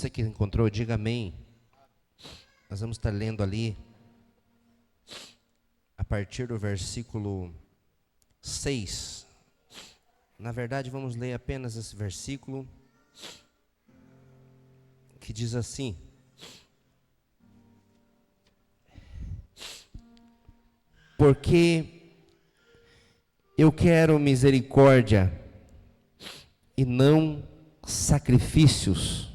Você que encontrou, diga amém. Nós vamos estar lendo ali, a partir do versículo 6. Na verdade, vamos ler apenas esse versículo, que diz assim: porque eu quero misericórdia e não sacrifícios,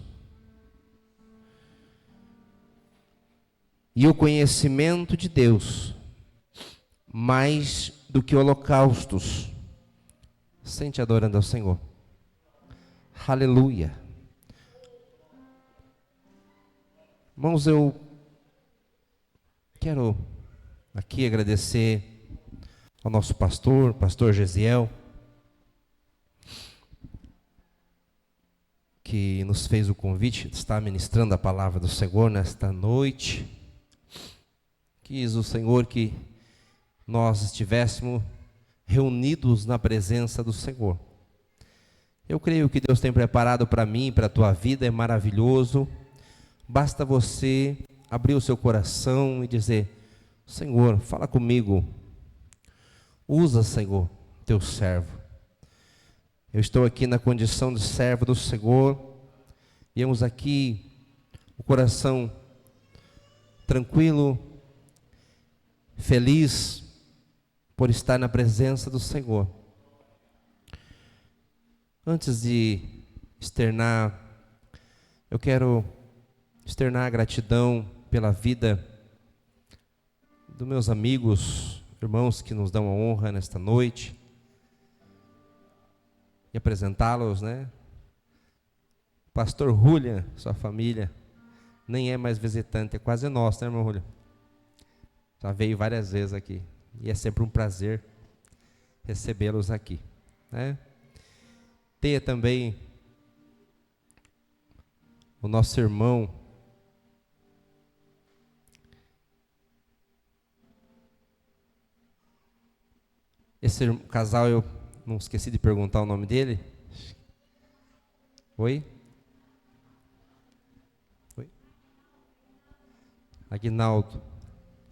e o conhecimento de Deus, mais do que holocaustos. Sente adorando ao Senhor. Aleluia. Irmãos, eu quero aqui agradecer ao nosso pastor Gesiel, que nos fez o convite de estar ministrando a palavra do Senhor nesta noite. Quis o Senhor que nós estivéssemos reunidos na presença do Senhor. Eu creio que Deus tem preparado para mim e para a tua vida, é maravilhoso. Basta você abrir o seu coração e dizer: Senhor, fala comigo. Usa, Senhor, teu servo. Eu estou aqui na condição de servo do Senhor. Viemos aqui, o coração tranquilo, feliz por estar na presença do Senhor. Antes de externar, eu quero externar a gratidão pela vida dos meus amigos, irmãos que nos dão a honra nesta noite, e apresentá-los, né? Pastor Julian, sua família, nem é mais visitante, é quase nosso, né, irmão Julian? Já veio várias vezes aqui, e é sempre um prazer recebê-los aqui, né? Tenha também o nosso irmão esse casal, eu não esqueci de perguntar o nome dele. Oi? Aguinaldo.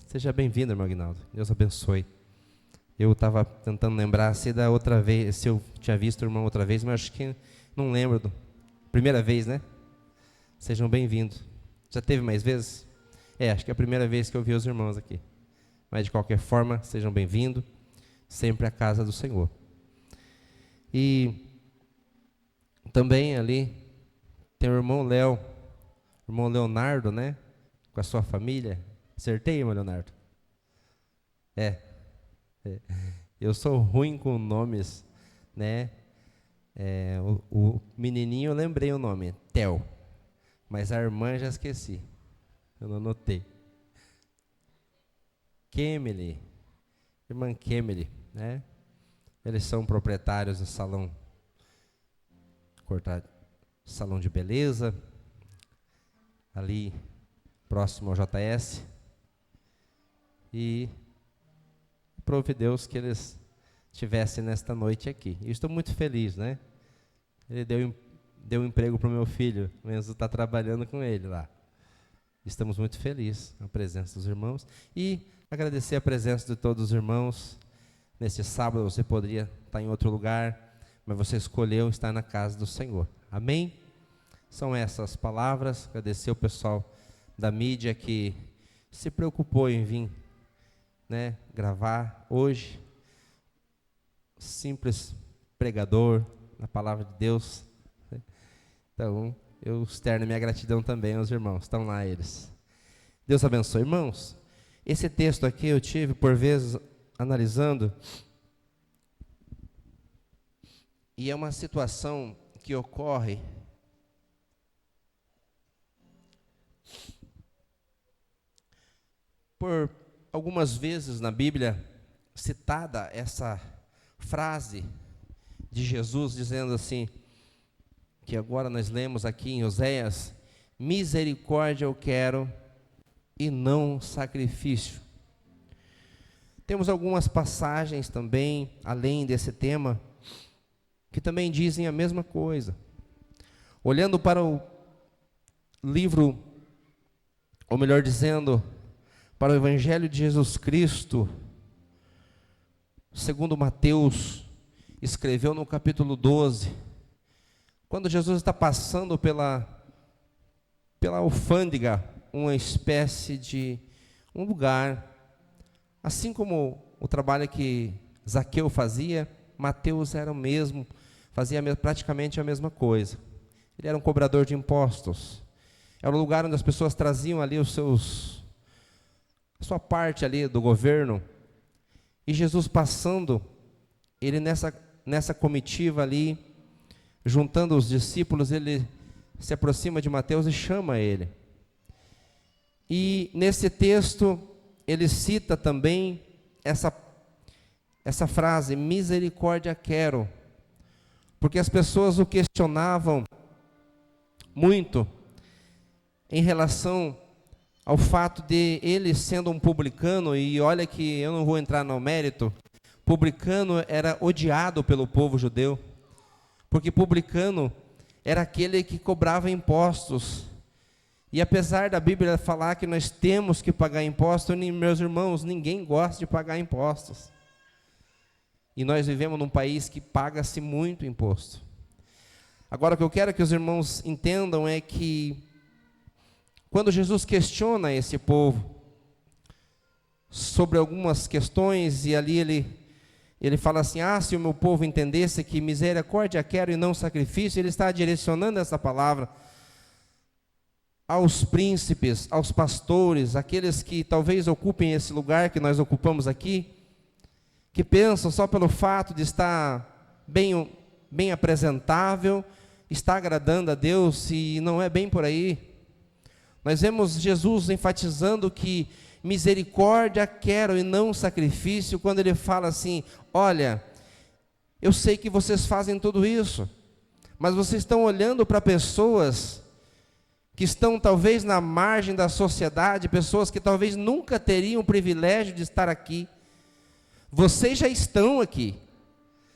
Seja bem-vindo, irmão Aguinaldo. Deus abençoe. Eu estava tentando lembrar se da outra vez, se eu tinha visto o irmão outra vez, mas acho que não lembro. Primeira vez, né? Sejam bem-vindos. Já teve mais vezes? Acho que é a primeira vez que eu vi os irmãos aqui. Mas de qualquer forma, sejam bem-vindos. Sempre a casa do Senhor. E também ali tem o irmão Léo, irmão Leonardo, né? Com a sua família. Acertei, irmão Leonardo? Eu sou ruim com nomes, né? O menininho eu lembrei o nome, Theo. Mas a irmã já esqueci. Eu não anotei. Kemily. Irmã Kemily, né? Eles são proprietários do salão de beleza, ali próximo ao JS. E prove Deus que eles estivessem nesta noite aqui. E estou muito feliz, né? Ele deu um emprego para o meu filho, o Enzo está trabalhando com ele lá. Estamos muito felizes na presença dos irmãos. E agradecer a presença de todos os irmãos. Neste sábado você poderia estar em outro lugar, mas você escolheu estar na casa do Senhor. Amém? São essas palavras. Agradecer o pessoal da mídia que se preocupou em vir, né, gravar hoje. Simples pregador na palavra de Deus. Então, eu externo minha gratidão também aos irmãos. Estão lá eles. Deus abençoe. Irmãos, esse texto aqui eu tive, por vezes, analisando, e é uma situação que ocorre por algumas vezes na Bíblia, citada essa frase de Jesus, dizendo assim, que agora nós lemos aqui em Oséias: misericórdia eu quero e não sacrifício. Temos algumas passagens também, além desse tema, que também dizem a mesma coisa. Olhando para livro, ou melhor dizendo, para o Evangelho de Jesus Cristo, segundo Mateus, escreveu no capítulo 12, quando Jesus está passando pela alfândega, uma espécie de um lugar, assim como o trabalho que Zaqueu fazia, Mateus era o mesmo, fazia praticamente a mesma coisa. Ele era um cobrador de impostos. Era um lugar onde as pessoas traziam ali a sua parte ali do governo. E Jesus passando, ele nessa comitiva ali, juntando os discípulos, ele se aproxima de Mateus e chama ele. E nesse texto, ele cita também essa frase, misericórdia quero, porque as pessoas o questionavam muito em relação ao fato de ele sendo um publicano, e olha que eu não vou entrar no mérito, publicano era odiado pelo povo judeu, porque publicano era aquele que cobrava impostos. E apesar da Bíblia falar que nós temos que pagar impostos, meus irmãos, ninguém gosta de pagar impostos. E nós vivemos num país que paga-se muito imposto. Agora, o que eu quero que os irmãos entendam é que, quando Jesus questiona esse povo sobre algumas questões, e ali ele fala assim, se o meu povo entendesse que misericórdia quero e não sacrifício, ele está direcionando essa palavra aos príncipes, aos pastores, aqueles que talvez ocupem esse lugar que nós ocupamos aqui, que pensam só pelo fato de estar bem apresentável, está agradando a Deus, e não é bem por aí. Nós vemos Jesus enfatizando que misericórdia quero e não sacrifício, quando ele fala assim, olha, eu sei que vocês fazem tudo isso, mas vocês estão olhando para pessoas que estão talvez na margem da sociedade, pessoas que talvez nunca teriam o privilégio de estar aqui. Vocês já estão aqui,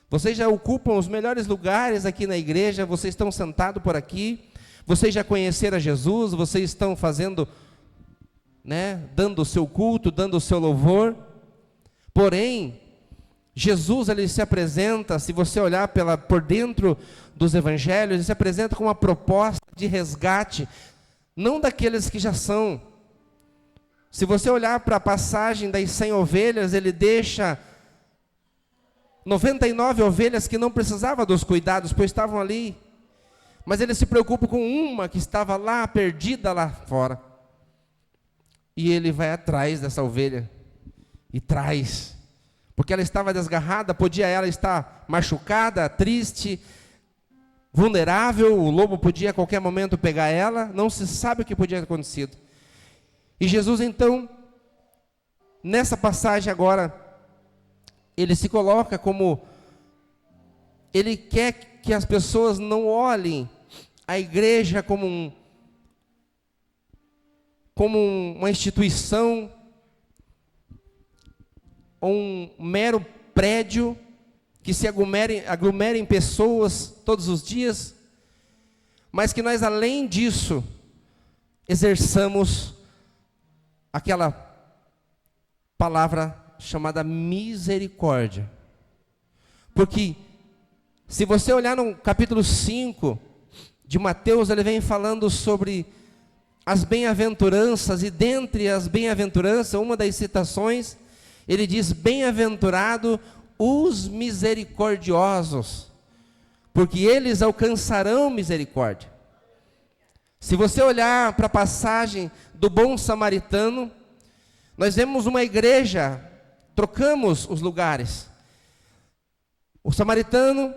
vocês já ocupam os melhores lugares aqui na igreja, vocês estão sentados por aqui, vocês já conheceram a Jesus, vocês estão fazendo, dando o seu culto, dando o seu louvor. Porém, Jesus, ele se apresenta, se você olhar por dentro dos evangelhos, ele se apresenta com uma proposta de resgate, não daqueles que já são. Se você olhar para a passagem das 100 ovelhas, ele deixa 99 ovelhas que não precisavam dos cuidados, pois estavam ali. Mas ele se preocupa com uma que estava lá, perdida lá fora. E ele vai atrás dessa ovelha e traz, porque ela estava desgarrada, podia ela estar machucada, triste, vulnerável, o lobo podia a qualquer momento pegar ela, não se sabe o que podia ter acontecido. E Jesus então, nessa passagem agora, ele se coloca como, ele quer que as pessoas não olhem a igreja como uma instituição, ou um mero prédio, que se aglomerem pessoas todos os dias, mas que nós, além disso, exerçamos aquela palavra chamada misericórdia. Porque, se você olhar no capítulo 5 de Mateus, ele vem falando sobre as bem-aventuranças, e dentre as bem-aventuranças, uma das citações, ele diz, bem-aventurado os misericordiosos, porque eles alcançarão misericórdia. Se você olhar para a passagem do bom samaritano, nós vemos uma igreja, trocamos os lugares. O samaritano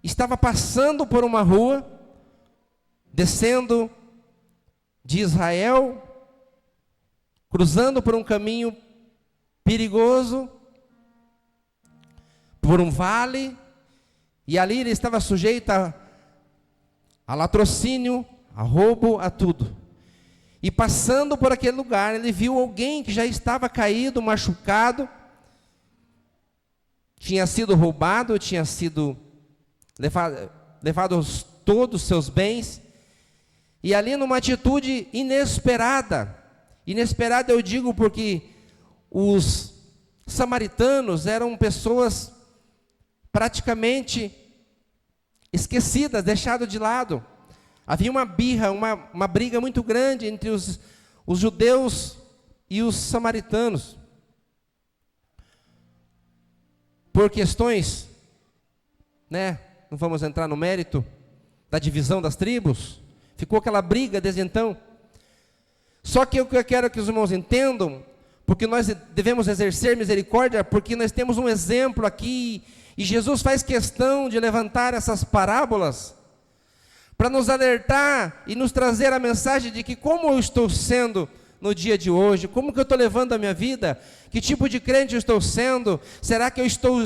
estava passando por uma rua, descendo de Israel, cruzando por um caminho perigoso, por um vale, e ali ele estava sujeito a latrocínio, a roubo, a tudo. E passando por aquele lugar, ele viu alguém que já estava caído, machucado, tinha sido roubado, tinha sido levado todos os seus bens, E ali numa atitude inesperada, inesperada eu digo porque os samaritanos eram pessoas praticamente esquecidas, deixadas de lado. Havia uma birra, uma briga muito grande entre os judeus e os samaritanos. Por questões, não vamos entrar no mérito da divisão das tribos, ficou aquela briga desde então. Só que o que eu quero que os irmãos entendam, porque nós devemos exercer misericórdia, porque nós temos um exemplo aqui, e Jesus faz questão de levantar essas parábolas, para nos alertar e nos trazer a mensagem de que como eu estou sendo no dia de hoje, como que eu estou levando a minha vida, que tipo de crente eu estou sendo, será que eu estou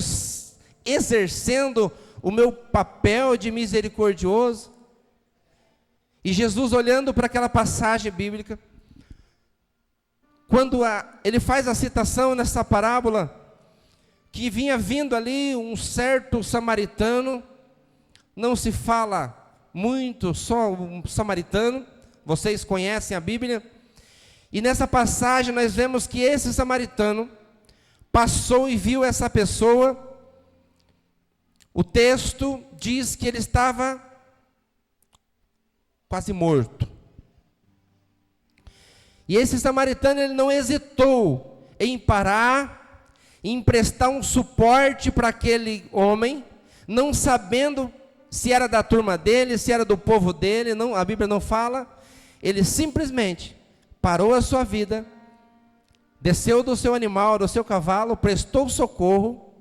exercendo o meu papel de misericordioso? E Jesus, olhando para aquela passagem bíblica, quando ele faz a citação nessa parábola, que vinha vindo ali um certo samaritano, não se fala muito, só um samaritano, vocês conhecem a Bíblia, e nessa passagem nós vemos que esse samaritano passou e viu essa pessoa. O texto diz que ele estava quase morto. E esse samaritano, ele não hesitou em parar, em prestar um suporte para aquele homem, não sabendo se era da turma dele, se era do povo dele, não, a Bíblia não fala. Ele simplesmente parou a sua vida, desceu do seu animal, do seu cavalo, prestou socorro,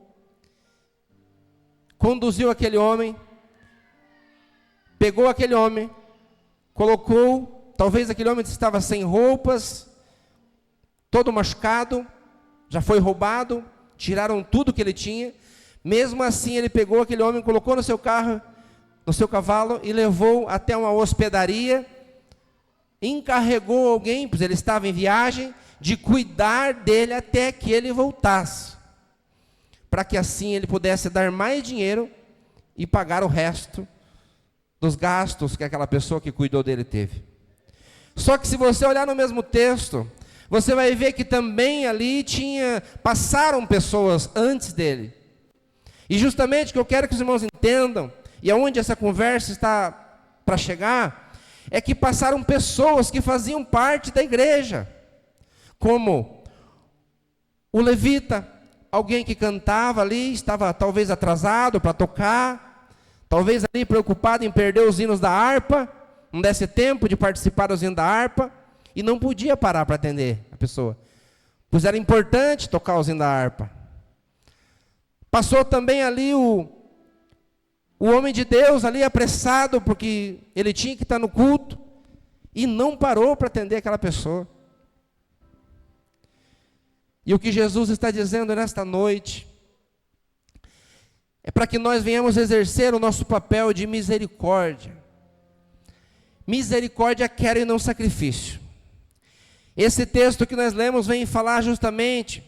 conduziu aquele homem, pegou aquele homem, colocou, talvez aquele homem estava sem roupas, todo machucado, já foi roubado, tiraram tudo que ele tinha. Mesmo assim ele pegou aquele homem, colocou no seu carro, no seu cavalo, e levou até uma hospedaria, encarregou alguém, pois ele estava em viagem, de cuidar dele até que ele voltasse, para que assim ele pudesse dar mais dinheiro e pagar o resto dos gastos que aquela pessoa que cuidou dele teve. Só que se você olhar no mesmo texto, você vai ver que também ali passaram pessoas antes dele. E justamente o que eu quero que os irmãos entendam, e aonde essa conversa está para chegar, é que passaram pessoas que faziam parte da igreja, como o levita, alguém que cantava ali, estava talvez atrasado para tocar, talvez ali preocupado em perder os hinos da harpa, não desse tempo de participar dos hinos da harpa, e não podia parar para atender a pessoa, pois era importante tocar os hinos da harpa. Passou também ali o homem de Deus ali apressado, porque ele tinha que estar no culto, e não parou para atender aquela pessoa. E o que Jesus está dizendo nesta noite, é para que nós venhamos exercer o nosso papel de misericórdia. Misericórdia quero e não sacrifício. Esse texto que nós lemos vem falar justamente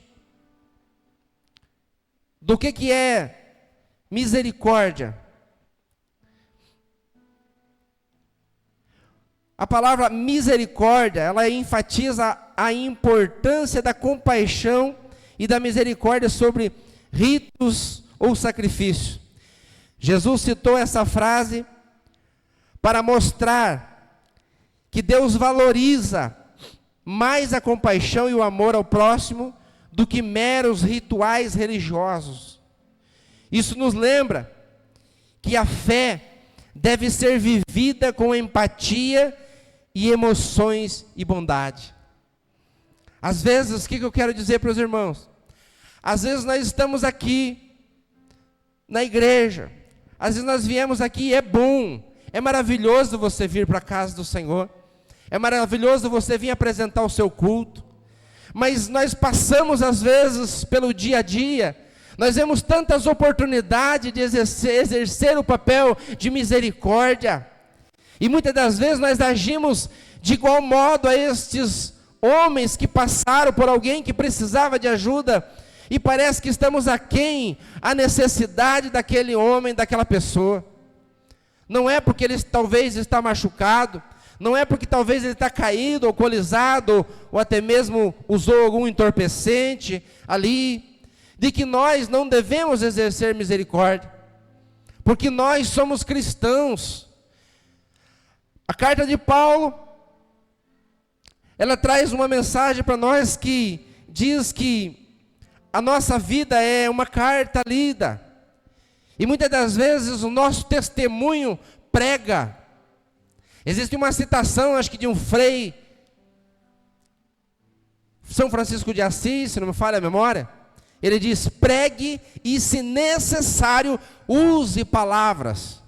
do que é misericórdia. A palavra misericórdia, ela enfatiza a importância da compaixão e da misericórdia sobre ritos ou sacrifício. Jesus citou essa frase para mostrar que Deus valoriza mais a compaixão e o amor ao próximo do que meros rituais religiosos. Isso nos lembra que a fé deve ser vivida com empatia e emoções e bondade. Às vezes, o que eu quero dizer para os irmãos? Às vezes nós estamos aqui na igreja, às vezes nós viemos aqui e é bom, é maravilhoso você vir para a casa do Senhor, é maravilhoso você vir apresentar o seu culto, mas nós passamos às vezes pelo dia a dia, nós vemos tantas oportunidades de exercer o papel de misericórdia, e muitas das vezes nós agimos de igual modo a estes homens que passaram por alguém que precisava de ajuda, e parece que estamos aquém a necessidade daquele homem, daquela pessoa. Não é porque ele talvez está machucado, Não é porque talvez ele está caído, alcoolizado, ou até mesmo usou algum entorpecente ali, de que nós não devemos exercer misericórdia, porque nós somos cristãos. A carta de Paulo, ela traz uma mensagem para nós que diz que a nossa vida é uma carta lida, e muitas das vezes o nosso testemunho prega. Existe uma citação, acho que de um frei, São Francisco de Assis, se não me falha a memória. Ele diz: pregue e, se necessário, use palavras.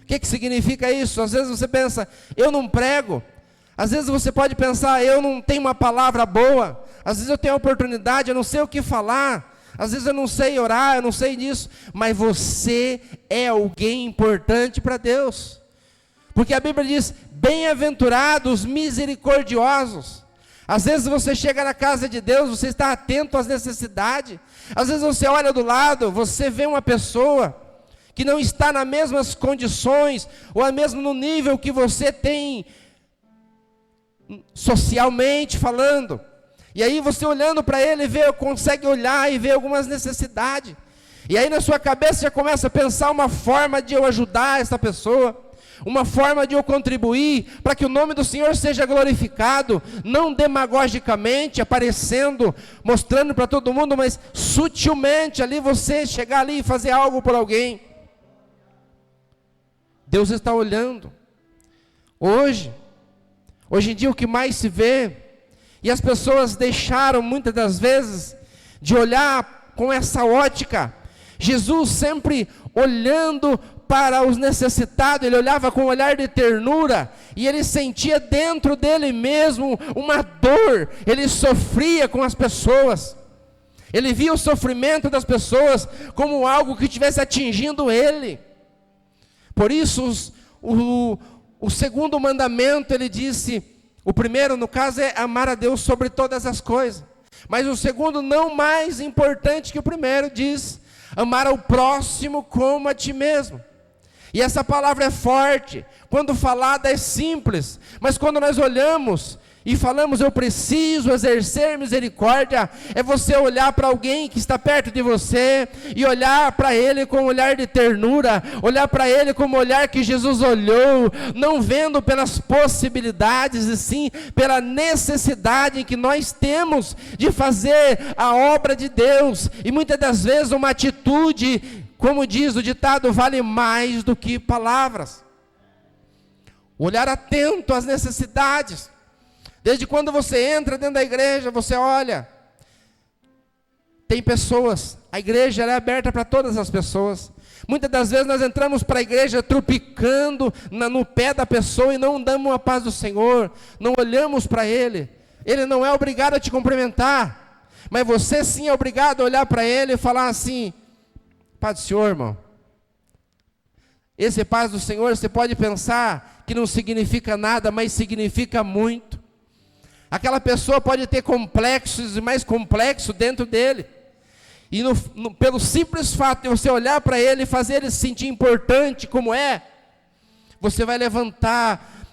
O que significa isso? Às vezes você pensa, eu não prego. Às vezes você pode pensar, eu não tenho uma palavra boa. Às vezes eu tenho oportunidade, eu não sei o que falar. Às vezes eu não sei orar, eu não sei disso. Mas você é alguém importante para Deus. Porque a Bíblia diz, bem-aventurados misericordiosos. Às vezes você chega na casa de Deus, você está atento às necessidades. Às vezes você olha do lado, você vê uma pessoa que não está nas mesmas condições, ou mesmo no nível que você tem, socialmente falando. E aí você olhando para ele, consegue olhar e ver algumas necessidades. E aí na sua cabeça já começa a pensar uma forma de eu ajudar essa pessoa, uma forma de eu contribuir para que o nome do Senhor seja glorificado, não demagogicamente, aparecendo, mostrando para todo mundo, mas sutilmente ali você chegar ali e fazer algo por alguém. Deus está olhando. Hoje em dia o que mais se vê, e as pessoas deixaram muitas das vezes de olhar com essa ótica. Jesus sempre olhando para os necessitados, ele olhava com um olhar de ternura, e ele sentia dentro dele mesmo uma dor, ele sofria com as pessoas, ele via o sofrimento das pessoas como algo que estivesse atingindo ele. Por isso o segundo mandamento, ele disse, o primeiro no caso é amar a Deus sobre todas as coisas, mas o segundo, não mais importante que o primeiro, diz, amar ao próximo como a ti mesmo. E essa palavra é forte, quando falada é simples, mas quando nós olhamos e falamos, eu preciso exercer misericórdia, é você olhar para alguém que está perto de você, e olhar para ele com um olhar de ternura, olhar para ele como o olhar que Jesus olhou, não vendo pelas possibilidades, e sim pela necessidade que nós temos de fazer a obra de Deus. E muitas das vezes uma atitude, como diz o ditado, vale mais do que palavras. Olhar atento às necessidades. Desde quando você entra dentro da igreja, você olha, tem pessoas, a igreja é aberta para todas as pessoas. Muitas das vezes nós entramos para a igreja tropicando no pé da pessoa e não damos a paz do Senhor, não olhamos para ele. Ele não é obrigado a te cumprimentar, mas você sim é obrigado a olhar para ele e falar assim: paz do Senhor, irmão. Esse paz do Senhor, você pode pensar que não significa nada, mas significa muito. Aquela pessoa pode ter complexos e mais complexos dentro dele. E pelo simples fato de você olhar para ele e fazer ele se sentir importante como é, você vai levantar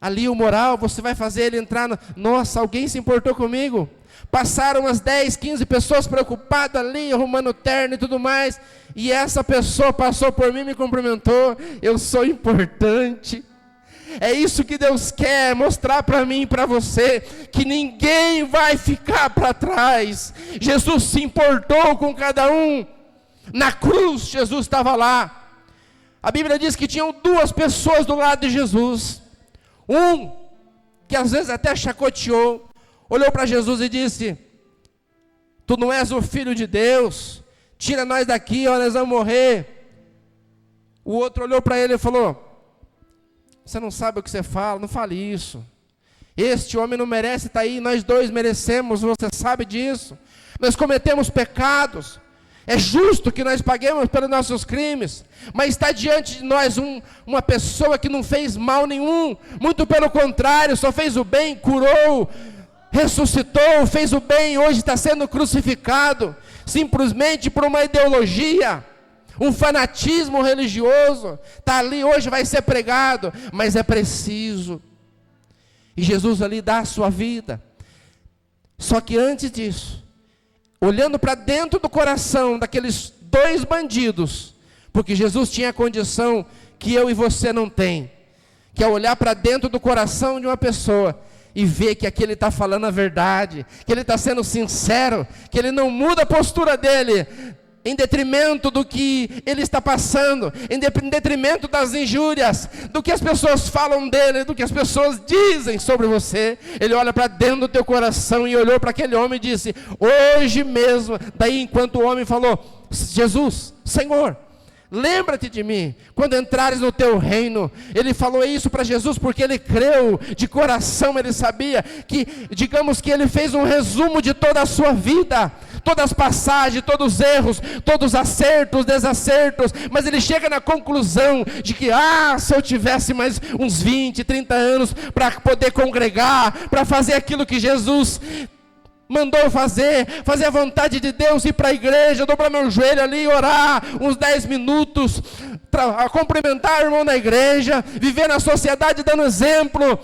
ali o moral, você vai fazer ele entrar nossa, alguém se importou comigo. Passaram umas 10, 15 pessoas preocupadas ali, arrumando terno e tudo mais, e essa pessoa passou por mim e me cumprimentou. Eu sou importante. É isso que Deus quer mostrar para mim e para você, que ninguém vai ficar para trás. Jesus se importou com cada um. Na cruz, Jesus estava lá. A Bíblia diz que tinham duas pessoas do lado de Jesus. Um, que às vezes até chacoteou, olhou para Jesus e disse: tu não és o Filho de Deus, tira nós daqui, ó, nós vamos morrer. O outro olhou para ele e falou: você não sabe o que você fala, não fale isso. Este homem não merece estar aí, nós dois merecemos, você sabe disso. Nós cometemos pecados, é justo que nós paguemos pelos nossos crimes, mas está diante de nós uma pessoa que não fez mal nenhum, muito pelo contrário, só fez o bem, curou, ressuscitou, fez o bem, hoje está sendo crucificado, simplesmente por uma ideologia, um fanatismo religioso, está ali, hoje vai ser pregado, mas é preciso E Jesus ali dá a sua vida. Só que antes disso, olhando para dentro do coração daqueles 2 bandidos, porque Jesus tinha a condição que eu e você não tem, que é olhar para dentro do coração de uma pessoa e ver que aqui ele está falando a verdade, que ele está sendo sincero, que ele não muda a postura dele, em detrimento do que ele está passando, em detrimento das injúrias, do que as pessoas falam dele, do que as pessoas dizem sobre você. Ele olha para dentro do teu coração e olhou para aquele homem e disse: hoje mesmo. Daí, enquanto o homem falou: Jesus, Senhor, lembra-te de mim, quando entrares no teu reino. Ele falou isso para Jesus porque ele creu de coração. Ele sabia que, digamos que ele fez um resumo de toda a sua vida, todas as passagens, todos os erros, todos os acertos, desacertos, mas ele chega na conclusão de que, se eu tivesse mais uns 20, 30 anos para poder congregar, para fazer aquilo que Jesus mandou fazer a vontade de Deus, ir para a igreja, dobrar meu joelho ali, orar uns 10 minutos, cumprimentar o irmão na igreja, viver na sociedade dando exemplo.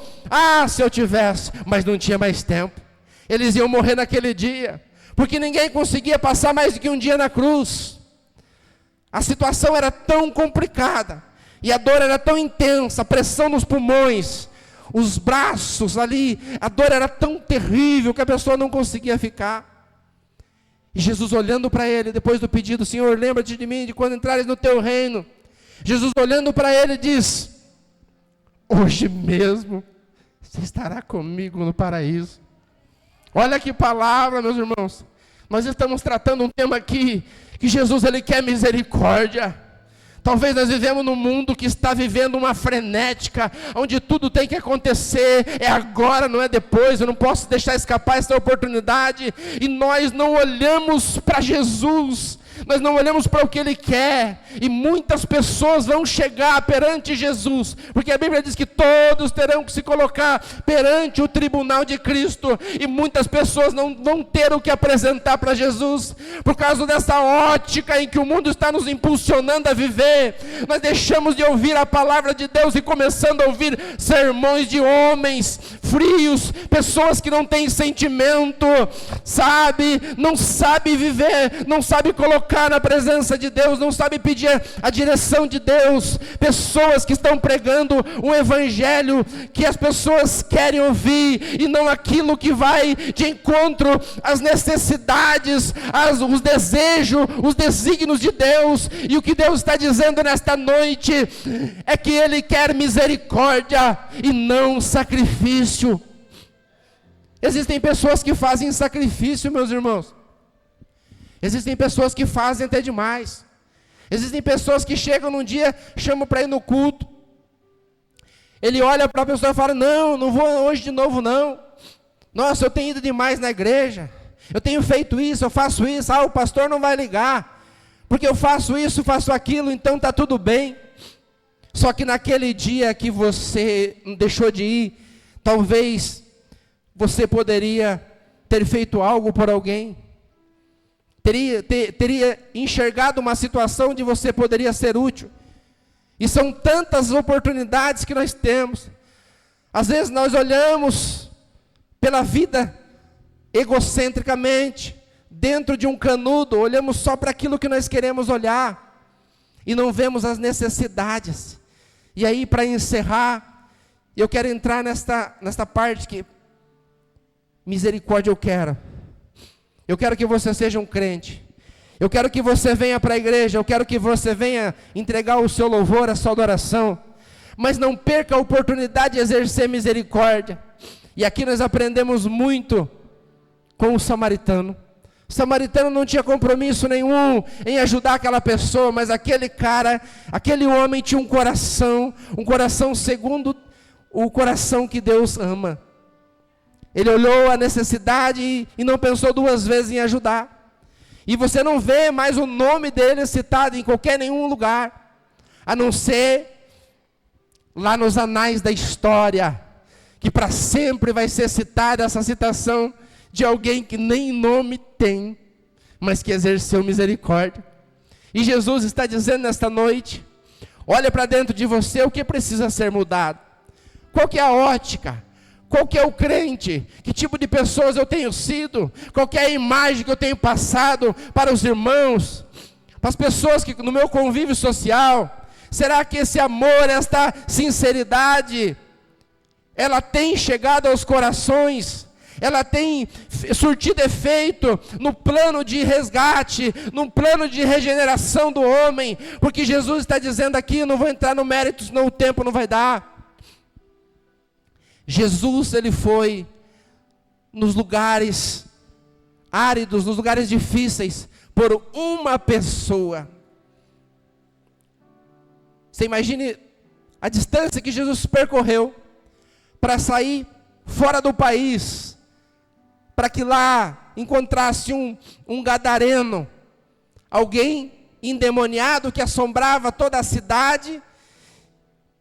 Se eu tivesse, mas não tinha mais tempo. Eles iam morrer naquele dia, porque ninguém conseguia passar mais do que um dia na cruz. A situação era tão complicada, e a dor era tão intensa, a pressão nos pulmões, os braços ali, a dor era tão terrível que a pessoa não conseguia ficar. E Jesus olhando para ele, depois do pedido: Senhor, lembra-te de mim, de quando entrares no teu reino. Jesus olhando para ele diz: hoje mesmo você estará comigo no paraíso. Olha que palavra, meus irmãos. Nós estamos tratando um tema aqui, que Jesus ele quer misericórdia. Talvez nós vivemos num mundo que está vivendo uma frenética, onde tudo tem que acontecer, é agora, não é depois. Eu não posso deixar escapar essa oportunidade. E nós não olhamos para Jesus, nós não olhamos para o que Ele quer. E muitas pessoas vão chegar perante Jesus, porque a Bíblia diz que todos terão que se colocar perante o tribunal de Cristo. E muitas pessoas não vão ter o que apresentar para Jesus, por causa dessa ótica em que o mundo está nos impulsionando a viver. Nós deixamos de ouvir a palavra de Deus e começando a ouvir sermões de homens frios, pessoas que não têm sentimento, não sabe viver, não sabe colocar na presença de Deus, não sabe pedir a direção de Deus. Pessoas que estão pregando um evangelho que as pessoas querem ouvir, e não aquilo que vai de encontro às necessidades, os desejos, os desígnios de Deus. E o que Deus está dizendo nesta noite é que Ele quer misericórdia e não sacrifício. Existem pessoas que fazem sacrifício, meus irmãos. Existem pessoas que fazem até demais. Existem pessoas que chegam num dia, chamam para ir no culto. Ele olha para a pessoa e fala: não vou hoje de novo não. Nossa, eu tenho ido demais na igreja. Eu tenho feito isso, eu faço isso. O pastor não vai ligar, porque eu faço isso, faço aquilo, então está tudo bem. Só que naquele dia que você deixou de ir, talvez você poderia ter feito algo por alguém. Teria enxergado uma situação onde você poderia ser útil. E são tantas oportunidades que nós temos. Às vezes nós olhamos pela vida egocentricamente, dentro de um canudo, olhamos só para aquilo que nós queremos olhar, e não vemos as necessidades. E aí, para encerrar, eu quero entrar nesta parte que misericórdia eu quero. Eu quero que você seja um crente. Eu quero que você venha para a igreja. Eu quero que você venha entregar o seu louvor, a sua adoração. Mas não perca a oportunidade de exercer misericórdia. E aqui nós aprendemos muito com o samaritano. O samaritano não tinha compromisso nenhum em ajudar aquela pessoa, mas aquele homem tinha um coração segundo o coração que Deus ama. Ele olhou a necessidade e não pensou duas vezes em ajudar. E você não vê mais o nome dele citado em nenhum lugar, a não ser lá nos anais da história, que para sempre vai ser citada essa citação de alguém que nem nome tem, mas que exerceu misericórdia. E Jesus está dizendo nesta noite: olha para dentro de você o que precisa ser mudado. Qual que é a ótica? Qual que é o crente? Que tipo de pessoas eu tenho sido? Qual que é a imagem que eu tenho passado para os irmãos? Para as pessoas que no meu convívio social? Será que esse amor, esta sinceridade, ela tem chegado aos corações? Ela tem surtido efeito no plano de resgate, no plano de regeneração do homem? Porque Jesus está dizendo aqui, eu não vou entrar no mérito, senão o tempo não vai dar. Jesus, ele foi nos lugares áridos, nos lugares difíceis, por uma pessoa. Você imagine a distância que Jesus percorreu para sair fora do país, para que lá encontrasse um gadareno, alguém endemoniado que assombrava toda a cidade,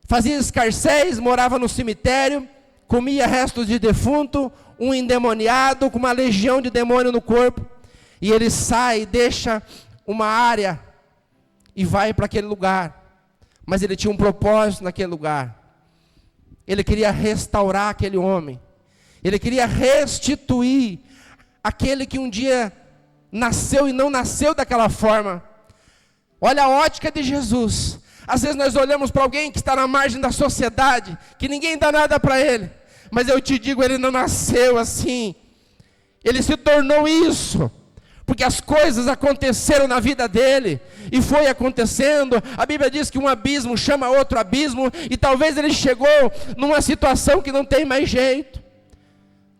fazia escarcéis, morava no cemitério, comia restos de defunto, um endemoniado com uma legião de demônio no corpo, e ele sai, deixa uma área e vai para aquele lugar. Mas ele tinha um propósito naquele lugar. Ele queria restaurar aquele homem. Ele queria restituir aquele que um dia nasceu e não nasceu daquela forma. Olha a ótica de Jesus. Às vezes nós olhamos para alguém que está na margem da sociedade, que ninguém dá nada para ele. Mas eu te digo, ele não nasceu assim. Ele se tornou isso, porque as coisas aconteceram na vida dele, e foi acontecendo. A Bíblia diz que um abismo chama outro abismo, e talvez ele chegou numa situação que não tem mais jeito.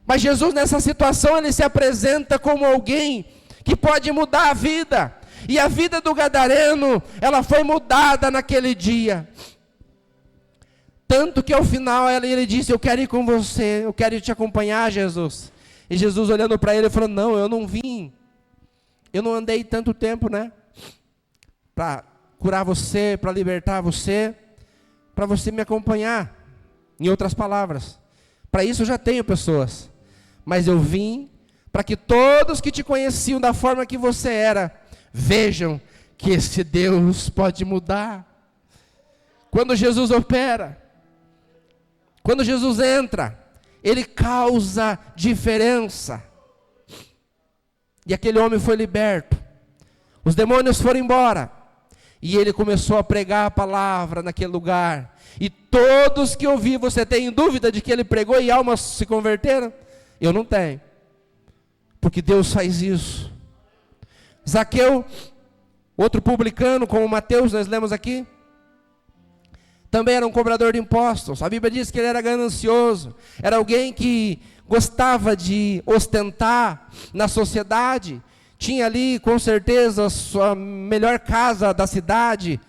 Mas Jesus, nessa situação, ele se apresenta como alguém que pode mudar a vida. E a vida do gadareno, ela foi mudada naquele dia. Tanto que ao final ele disse, eu quero ir com você, eu quero te acompanhar, Jesus. E Jesus olhando para ele, falou, não, eu não vim. Eu não andei tanto tempo, né? Para curar você, para libertar você, para você me acompanhar. Em outras palavras, para isso eu já tenho pessoas. Mas eu vim para que todos que te conheciam da forma que você era, vejam que esse Deus pode mudar. Quando Jesus opera, quando Jesus entra, ele causa diferença. E aquele homem foi liberto. Os demônios foram embora. E ele começou a pregar a palavra naquele lugar. E todos que ouviram, você tem dúvida de que ele pregou e almas se converteram? Eu não tenho. Porque Deus faz isso. Zaqueu, outro publicano, como Mateus, nós lemos aqui, também era um cobrador de impostos. A Bíblia diz que ele era ganancioso. Era alguém que gostava de ostentar na sociedade. Tinha ali, com certeza, a sua melhor casa da cidade.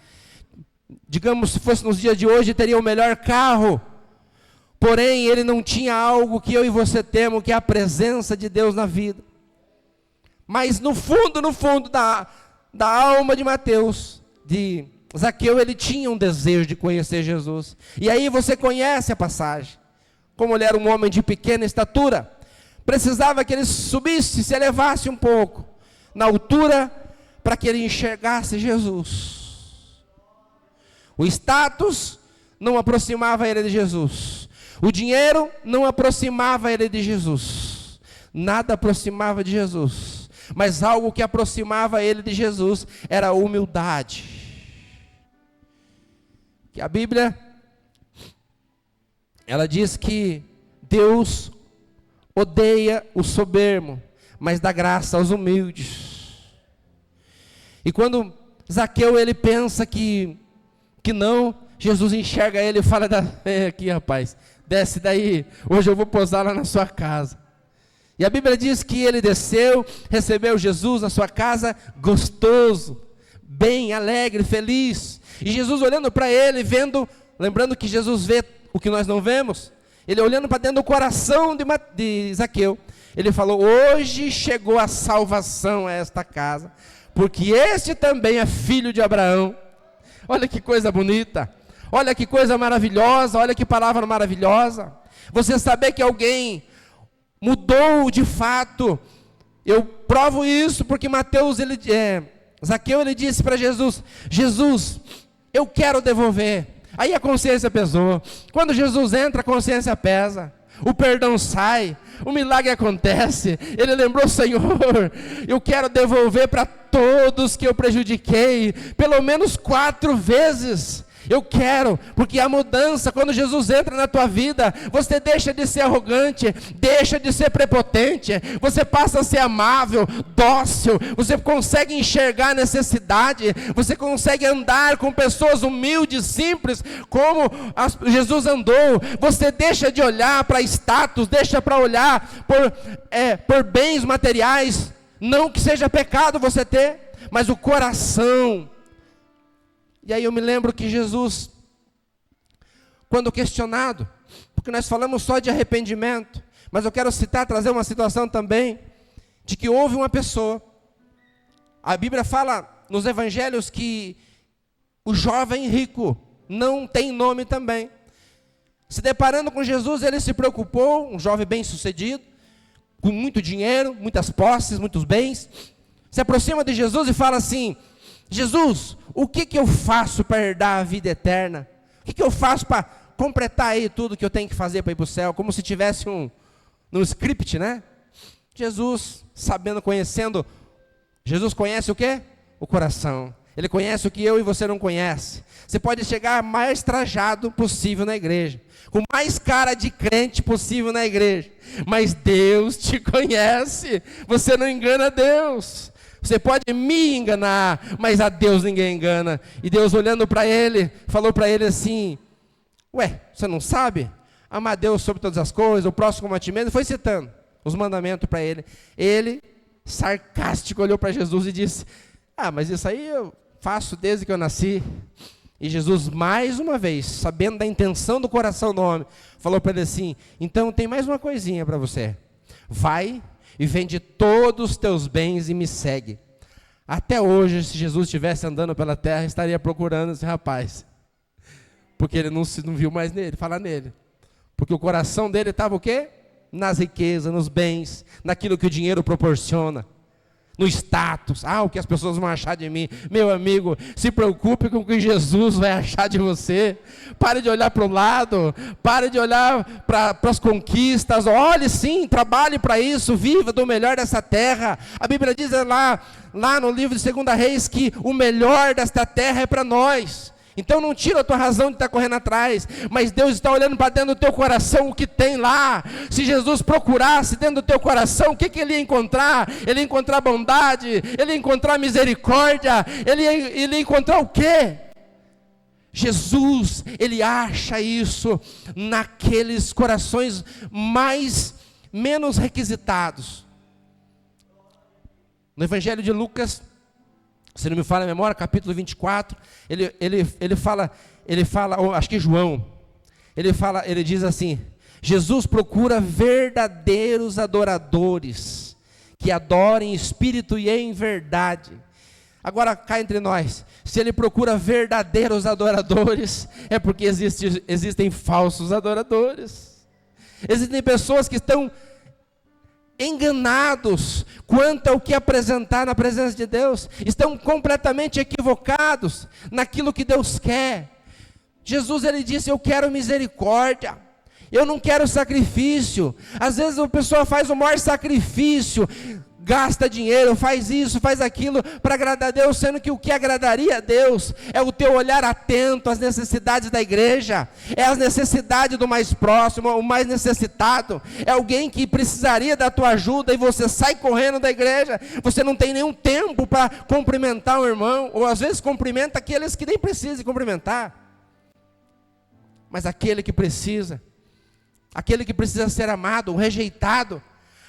Digamos, se fosse nos dias de hoje, teria o melhor carro. Porém, ele não tinha algo que eu e você temos, que é a presença de Deus na vida. Mas no fundo da alma de Mateus, de Zaqueu, ele tinha um desejo de conhecer Jesus. E aí você conhece a passagem. Como ele era um homem de pequena estatura, precisava que ele subisse, se elevasse um pouco na altura, para que ele enxergasse Jesus. O status não aproximava ele de Jesus. O dinheiro não aproximava ele de Jesus. Nada aproximava de Jesus. Mas algo que aproximava ele de Jesus era a humildade. Que a Bíblia, ela diz que Deus odeia o soberbo, mas dá graça aos humildes. E quando Zaqueu, ele pensa que não, Jesus enxerga ele e fala, aqui rapaz, desce daí, hoje eu vou posar lá na sua casa. E a Bíblia diz que ele desceu, recebeu Jesus na sua casa, gostoso, bem, alegre, feliz. E Jesus olhando para ele, vendo, lembrando que Jesus vê o que nós não vemos, ele olhando para dentro do coração de Zaqueu, ele falou, hoje chegou a salvação a esta casa, porque este também é filho de Abraão. Olha que coisa bonita, olha que coisa maravilhosa, olha que palavra maravilhosa. Você saber que alguém mudou de fato. Eu provo isso porque Zaqueu, ele disse para Jesus, Jesus, eu quero devolver. Aí a consciência pesou. Quando Jesus entra, a consciência pesa. o perdão sai, o milagre acontece. Ele lembrou: Senhor, eu quero devolver para todos que eu prejudiquei, pelo menos 4 vezes. Eu quero, porque a mudança, quando Jesus entra na tua vida, você deixa de ser arrogante, deixa de ser prepotente, você passa a ser amável, dócil, você consegue enxergar a necessidade, você consegue andar com pessoas humildes, simples, como Jesus andou. Você deixa de olhar para status, deixa para olhar por bens materiais, não que seja pecado você ter, mas o coração. E aí eu me lembro que Jesus, quando questionado, porque nós falamos só de arrependimento, mas eu quero trazer uma situação também, de que houve uma pessoa, a Bíblia fala nos evangelhos que o jovem rico não tem nome também. Se deparando com Jesus, ele se preocupou, um jovem bem sucedido, com muito dinheiro, muitas posses, muitos bens, se aproxima de Jesus e fala assim: Jesus, o que eu faço para herdar a vida eterna? O que eu faço para completar aí tudo que eu tenho que fazer para ir para o céu? Como se tivesse um script, né? Jesus, conhecendo, Jesus conhece o quê? O coração. Ele conhece o que eu e você não conhece. Você pode chegar mais trajado possível na igreja, com mais cara de crente possível na igreja, mas Deus te conhece. Você não engana Deus. Você pode me enganar, mas a Deus ninguém engana. E Deus, olhando para ele, falou para ele assim: ué, você não sabe? Amar Deus sobre todas as coisas, o próximo como a ti mesmo. Foi citando os mandamentos para ele. Ele, sarcástico, olhou para Jesus e disse: mas isso aí eu faço desde que eu nasci. E Jesus, mais uma vez, sabendo da intenção do coração do homem, falou para ele assim: então tem mais uma coisinha para você. Vai e vende todos os teus bens e me segue. Até hoje, se Jesus estivesse andando pela terra, estaria procurando esse rapaz, porque ele não viu mais nele, falar nele, porque o coração dele estava o quê? Nas riquezas, nos bens, naquilo que o dinheiro proporciona, no status, o que as pessoas vão achar de mim. Meu amigo, se preocupe com o que Jesus vai achar de você. Pare de olhar para o lado, pare de olhar para as conquistas. Olhe sim, trabalhe para isso, viva do melhor dessa terra. A Bíblia diz lá no livro de 2 Reis que o melhor desta terra é para nós. Então não tira a tua razão de estar correndo atrás, mas Deus está olhando para dentro do teu coração o que tem lá. Se Jesus procurasse dentro do teu coração, o que ele ia encontrar? Ele ia encontrar bondade, ele ia encontrar misericórdia, ele ia encontrar o quê? Jesus, ele acha isso naqueles corações menos requisitados. No Evangelho de Lucas, se não me falha a memória, capítulo 24, ele fala, acho que João, ele diz assim: Jesus procura verdadeiros adoradores, que adorem em espírito e em verdade. Agora, cá entre nós, se ele procura verdadeiros adoradores, é porque existem falsos adoradores. Existem pessoas que estão enganados quanto ao que apresentar na presença de Deus, estão completamente equivocados naquilo que Deus quer. Jesus, ele disse: eu quero misericórdia, eu não quero sacrifício. Às vezes a pessoa faz o maior sacrifício, gasta dinheiro, faz isso, faz aquilo para agradar a Deus, sendo que o que agradaria a Deus é o teu olhar atento às necessidades da igreja, é as necessidades do mais próximo, o mais necessitado, é alguém que precisaria da tua ajuda e você sai correndo da igreja, você não tem nenhum tempo para cumprimentar o irmão, ou às vezes cumprimenta aqueles que nem precisam cumprimentar, mas aquele que precisa ser amado, o rejeitado,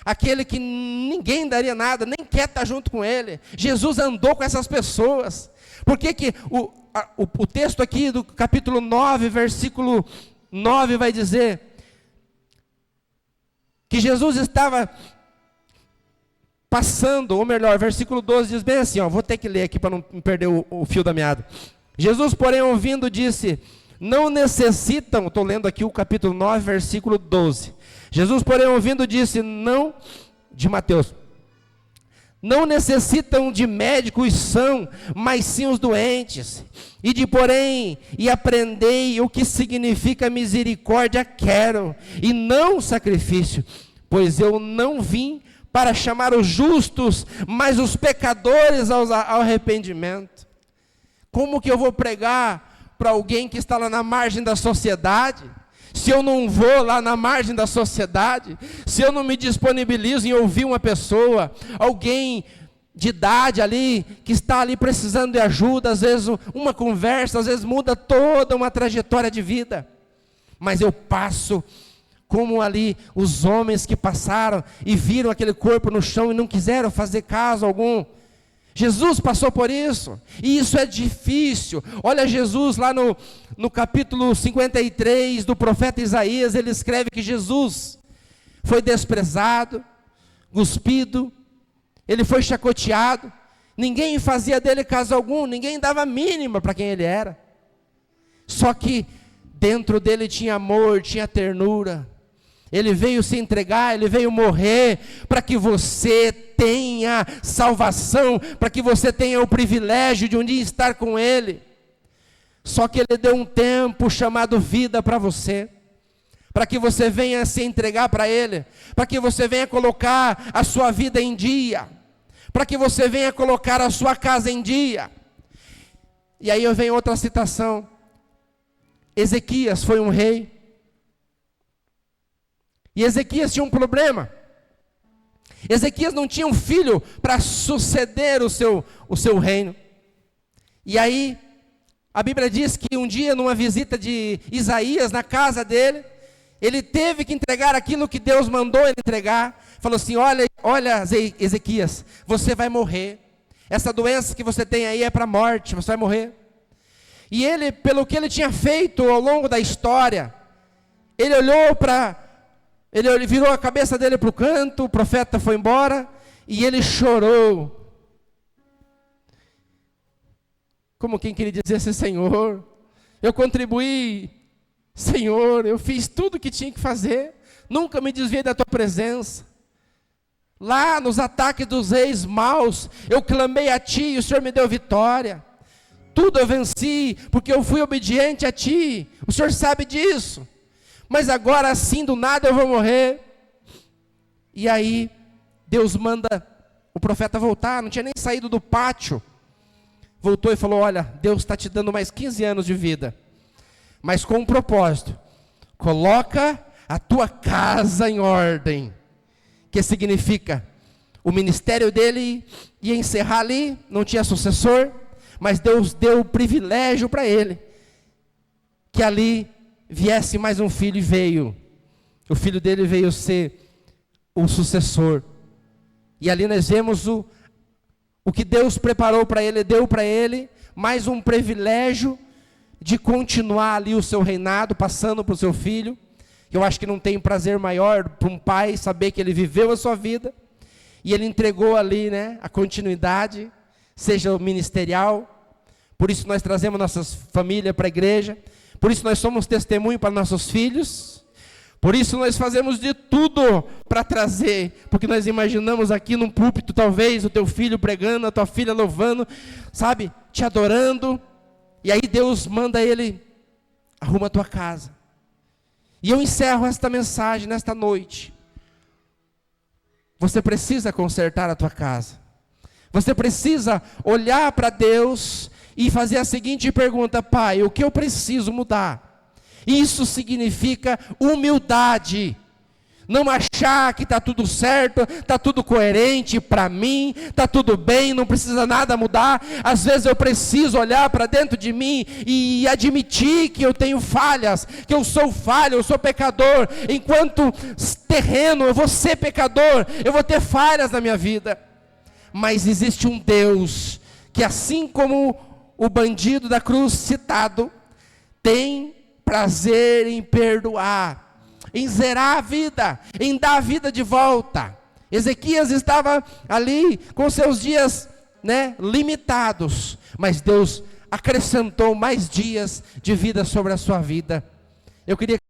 aquele que ninguém daria nada, nem quer estar junto com ele. Jesus andou com essas pessoas. Por que o texto aqui do capítulo 9, versículo 9 vai dizer que Jesus estava passando, ou melhor, versículo 12 diz bem assim, vou ter que ler aqui para não perder o fio da meada. Jesus, porém, ouvindo, disse: não necessitam, estou lendo aqui o capítulo 9, versículo 12. Jesus, porém, ouvindo, disse, de Mateus, Não necessitam de médico os são, mas sim os doentes. E aprendei o que significa misericórdia quero, e não sacrifício, pois eu não vim para chamar os justos, mas os pecadores ao arrependimento. Como que eu vou pregar para alguém que está lá na margem da sociedade, se eu não vou lá na margem da sociedade, se eu não me disponibilizo em ouvir uma pessoa, alguém de idade ali, que está ali precisando de ajuda, às vezes uma conversa, às vezes muda toda uma trajetória de vida, mas eu passo como ali os homens que passaram e viram aquele corpo no chão e não quiseram fazer caso algum. Jesus passou por isso, e isso é difícil. Olha Jesus lá no capítulo 53 do profeta Isaías, ele escreve que Jesus foi desprezado, cuspido, ele foi chacoteado, ninguém fazia dele caso algum, ninguém dava mínima para quem ele era. Só que dentro dele tinha amor, tinha ternura. Ele veio se entregar, ele veio morrer para que você tenha salvação, para que você tenha o privilégio de um dia estar com ele. Só que ele deu um tempo chamado vida para você, para que você venha se entregar para ele, para que você venha colocar a sua vida em dia, para que você venha colocar a sua casa em dia. E aí eu venho outra citação. Ezequias foi um rei, e Ezequias tinha um problema. Ezequias não tinha um filho para suceder o seu reino. E aí, a Bíblia diz que um dia, numa visita de Isaías na casa dele, ele teve que entregar aquilo que Deus mandou ele entregar. Falou assim: olha Ezequias, você vai morrer. Essa doença que você tem aí é para a morte, você vai morrer. E ele, pelo que ele tinha feito ao longo da história, ele ele virou a cabeça dele para o canto, o profeta foi embora, e ele chorou. Como quem queria dizer assim: Senhor, eu contribuí, Senhor, eu fiz tudo o que tinha que fazer, nunca me desviei da tua presença. Lá nos ataques dos reis maus, eu clamei a ti e o Senhor me deu vitória. Tudo eu venci, porque eu fui obediente a ti, o Senhor sabe disso. Mas agora assim do nada eu vou morrer. E aí Deus manda o profeta voltar, não tinha nem saído do pátio. Voltou e falou: olha, Deus está te dando mais 15 anos de vida, mas com um propósito: coloca a tua casa em ordem. Que significa, o ministério dele ia encerrar ali, não tinha sucessor, mas Deus deu o privilégio para ele, que ali viesse mais um filho, e veio. O filho dele veio ser o sucessor. E ali nós vemos o que Deus preparou para ele, deu para ele mais um privilégio de continuar ali o seu reinado, passando para o seu filho. Eu acho que não tem prazer maior para um pai saber que ele viveu a sua vida e ele entregou ali, né, a continuidade, seja o ministerial. Por isso nós trazemos nossas famílias para a igreja. Por isso nós somos testemunho para nossos filhos. Por isso nós fazemos de tudo para trazer. Porque nós imaginamos aqui num púlpito, talvez, o teu filho pregando, a tua filha louvando, sabe, te adorando. E aí Deus manda ele: arruma a tua casa. E eu encerro esta mensagem nesta noite. Você precisa consertar a tua casa. Você precisa olhar para Deus e fazer a seguinte pergunta: Pai, o que eu preciso mudar? Isso significa humildade. Não achar que está tudo certo, está tudo coerente para mim, está tudo bem, não precisa nada mudar. Às vezes eu preciso olhar para dentro de mim e admitir que eu tenho falhas, que eu sou falho, eu sou pecador. Enquanto terreno, eu vou ser pecador, eu vou ter falhas na minha vida. Mas existe um Deus que, assim como o bandido da cruz citado, tem prazer em perdoar, em zerar a vida, em dar a vida de volta. Ezequias estava ali com seus dias, né, limitados, mas Deus acrescentou mais dias de vida sobre a sua vida. Eu queria